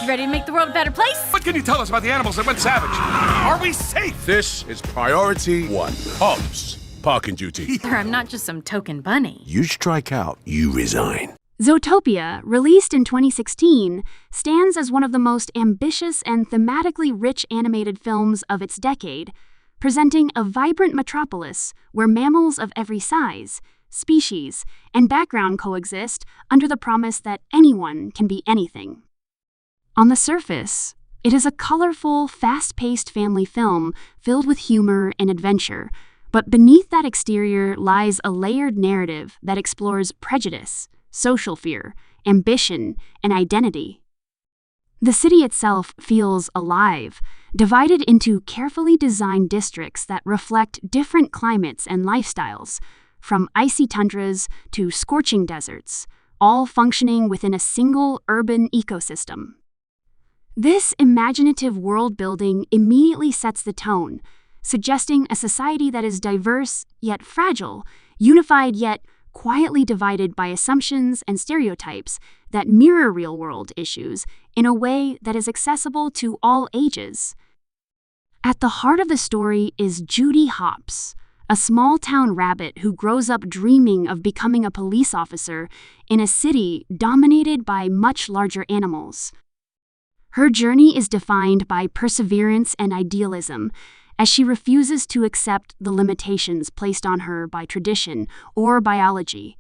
You ready to make the world a better place? What can you tell us about the animals that went savage? Are we safe? This is priority 1. Hobbs, parking duty. Sir, I'm not just some token bunny. You strike out, you resign. Zootopia, released in 2016, stands as one of the most ambitious and thematically rich animated films of its decade, presenting a vibrant metropolis where mammals of every size, species, and background coexist under the promise that anyone can be anything. On the surface, it is a colorful, fast-paced family film filled with humor and adventure, but beneath that exterior lies a layered narrative that explores prejudice, social fear, ambition, and identity. The city itself feels alive, divided into carefully designed districts that reflect different climates and lifestyles, from icy tundras to scorching deserts, all functioning within a single urban ecosystem. This imaginative world-building immediately sets the tone, suggesting a society that is diverse yet fragile, unified yet quietly divided by assumptions and stereotypes that mirror real-world issues in a way that is accessible to all ages. At the heart of the story is Judy Hopps, a small-town rabbit who grows up dreaming of becoming a police officer in a city dominated by much larger animals. Her journey is defined by perseverance and idealism, as she refuses to accept the limitations placed on her by tradition or biology.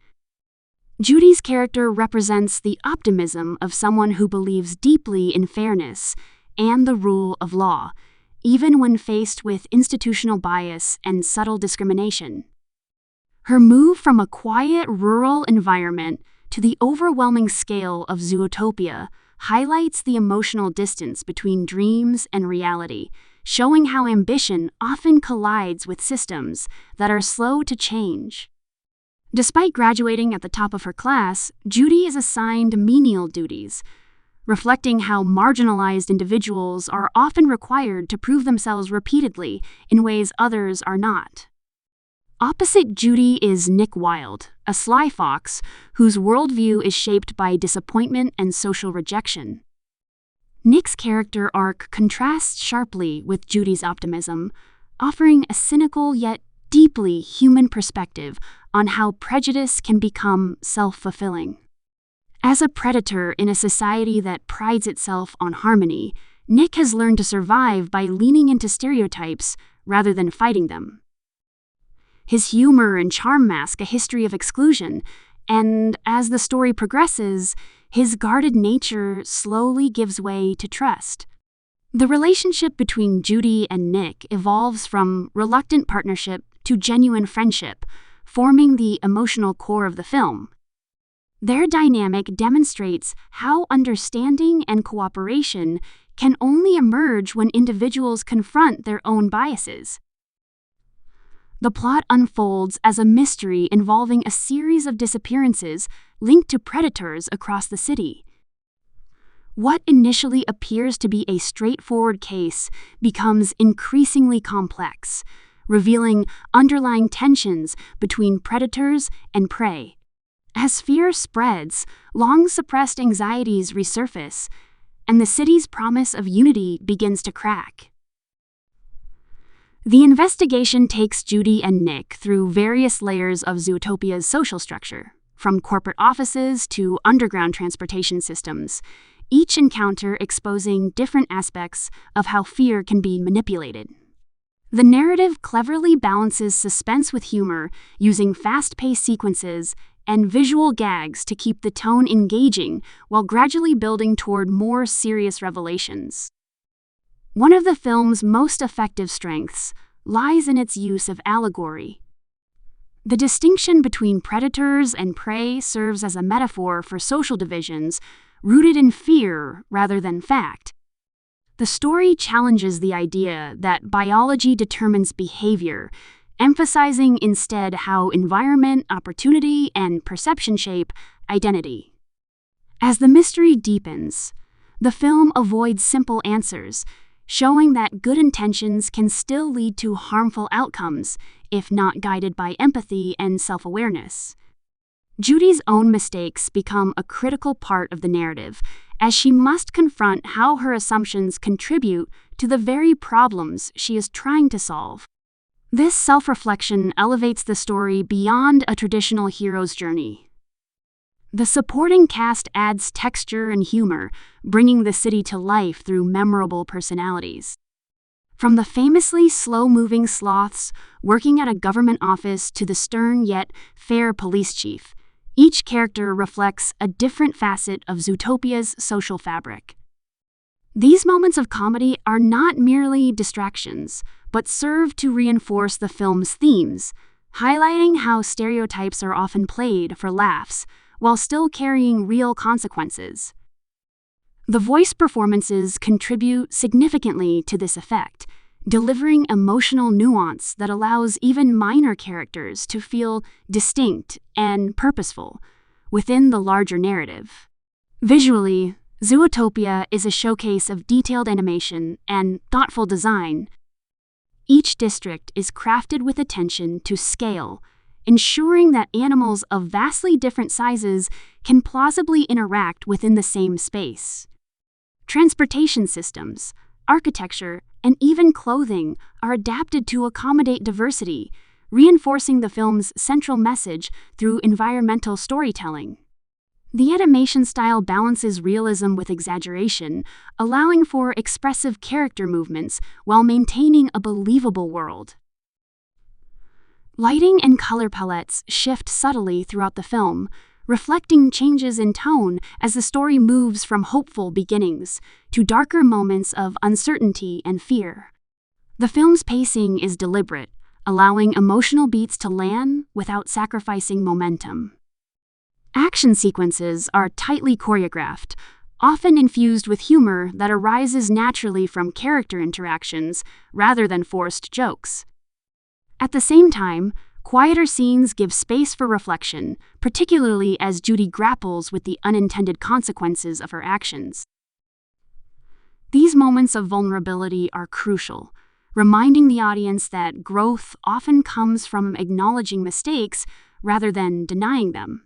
Judy's character represents the optimism of someone who believes deeply in fairness and the rule of law, even when faced with institutional bias and subtle discrimination. Her move from a quiet rural environment to the overwhelming scale of Zootopia highlights the emotional distance between dreams and reality, showing how ambition often collides with systems that are slow to change. Despite graduating at the top of her class, Judy is assigned menial duties, reflecting how marginalized individuals are often required to prove themselves repeatedly in ways others are not. Opposite Judy is Nick Wilde, a sly fox whose worldview is shaped by disappointment and social rejection. Nick's character arc contrasts sharply with Judy's optimism, offering a cynical yet deeply human perspective on how prejudice can become self-fulfilling. As a predator in a society that prides itself on harmony, Nick has learned to survive by leaning into stereotypes rather than fighting them. His humor and charm mask a history of exclusion, and as the story progresses, his guarded nature slowly gives way to trust. The relationship between Judy and Nick evolves from reluctant partnership to genuine friendship, forming the emotional core of the film. Their dynamic demonstrates how understanding and cooperation can only emerge when individuals confront their own biases. The plot unfolds as a mystery involving a series of disappearances linked to predators across the city. What initially appears to be a straightforward case becomes increasingly complex, revealing underlying tensions between predators and prey. As fear spreads, long-suppressed anxieties resurface, and the city's promise of unity begins to crack. The investigation takes Judy and Nick through various layers of Zootopia's social structure, from corporate offices to underground transportation systems, each encounter exposing different aspects of how fear can be manipulated. The narrative cleverly balances suspense with humor, using fast-paced sequences and visual gags to keep the tone engaging while gradually building toward more serious revelations. One of the film's most effective strengths lies in its use of allegory. The distinction between predators and prey serves as a metaphor for social divisions rooted in fear rather than fact. The story challenges the idea that biology determines behavior, emphasizing instead how environment, opportunity, and perception shape identity. As the mystery deepens, the film avoids simple answers, showing that good intentions can still lead to harmful outcomes if not guided by empathy and self-awareness. Judy's own mistakes become a critical part of the narrative, as she must confront how her assumptions contribute to the very problems she is trying to solve. This self-reflection elevates the story beyond a traditional hero's journey. The supporting cast adds texture and humor, bringing the city to life through memorable personalities. From the famously slow-moving sloths working at a government office to the stern yet fair police chief, each character reflects a different facet of Zootopia's social fabric. These moments of comedy are not merely distractions, but serve to reinforce the film's themes, highlighting how stereotypes are often played for laughs while still carrying real consequences. The voice performances contribute significantly to this effect, delivering emotional nuance that allows even minor characters to feel distinct and purposeful within the larger narrative. Visually, Zootopia is a showcase of detailed animation and thoughtful design. Each district is crafted with attention to scale, ensuring that animals of vastly different sizes can plausibly interact within the same space. Transportation systems, architecture, and even clothing are adapted to accommodate diversity, reinforcing the film's central message through environmental storytelling. The animation style balances realism with exaggeration, allowing for expressive character movements while maintaining a believable world. Lighting and color palettes shift subtly throughout the film, reflecting changes in tone as the story moves from hopeful beginnings to darker moments of uncertainty and fear. The film's pacing is deliberate, allowing emotional beats to land without sacrificing momentum. Action sequences are tightly choreographed, often infused with humor that arises naturally from character interactions rather than forced jokes. At the same time, quieter scenes give space for reflection, particularly as Judy grapples with the unintended consequences of her actions. These moments of vulnerability are crucial, reminding the audience that growth often comes from acknowledging mistakes rather than denying them.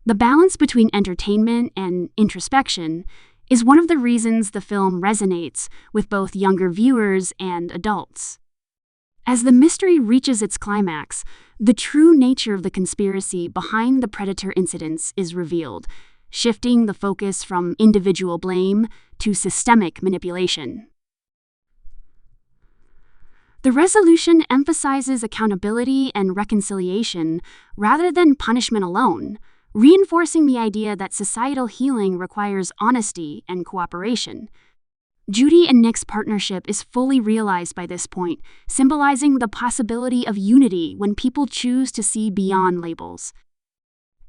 The balance between entertainment and introspection is one of the reasons the film resonates with both younger viewers and adults. As the mystery reaches its climax, the true nature of the conspiracy behind the Predator incidents is revealed, shifting the focus from individual blame to systemic manipulation. The resolution emphasizes accountability and reconciliation rather than punishment alone, reinforcing the idea that societal healing requires honesty and cooperation. Judy and Nick's partnership is fully realized by this point, symbolizing the possibility of unity when people choose to see beyond labels.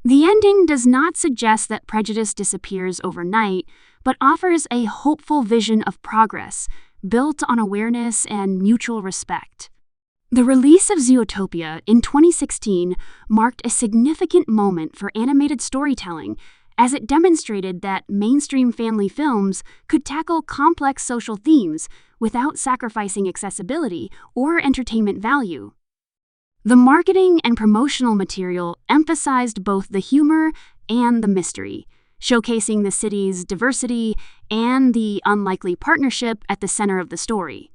The ending does not suggest that prejudice disappears overnight, but offers a hopeful vision of progress, built on awareness and mutual respect. The release of Zootopia in 2016 marked a significant moment for animated storytelling, as it demonstrated that mainstream family films could tackle complex social themes without sacrificing accessibility or entertainment value. The marketing and promotional material emphasized both the humor and the mystery, showcasing the city's diversity and the unlikely partnership at the center of the story.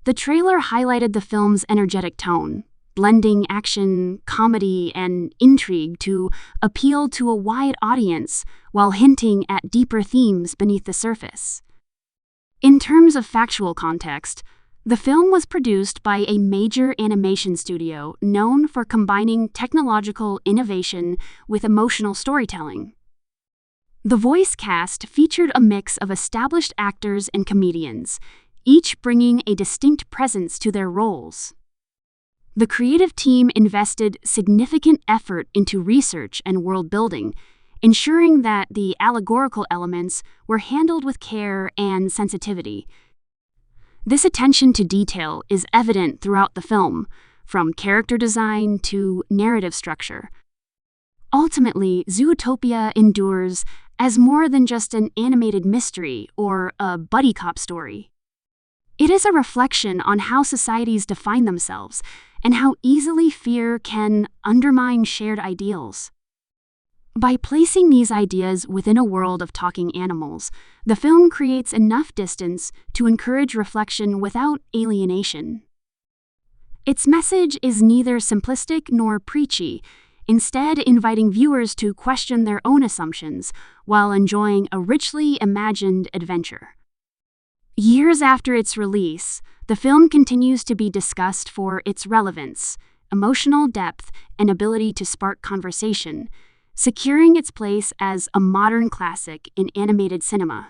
The trailer highlighted the film's energetic tone, blending action, comedy, and intrigue to appeal to a wide audience while hinting at deeper themes beneath the surface. In terms of factual context, the film was produced by a major animation studio known for combining technological innovation with emotional storytelling. The voice cast featured a mix of established actors and comedians, each bringing a distinct presence to their roles. The creative team invested significant effort into research and world building, ensuring that the allegorical elements were handled with care and sensitivity. This attention to detail is evident throughout the film, from character design to narrative structure. Ultimately, Zootopia endures as more than just an animated mystery or a buddy cop story. It is a reflection on how societies define themselves and how easily fear can undermine shared ideals. By placing these ideas within a world of talking animals, the film creates enough distance to encourage reflection without alienation. Its message is neither simplistic nor preachy, instead inviting viewers to question their own assumptions while enjoying a richly imagined adventure. Years after its release, the film continues to be discussed for its relevance, emotional depth, and ability to spark conversation, securing its place as a modern classic in animated cinema.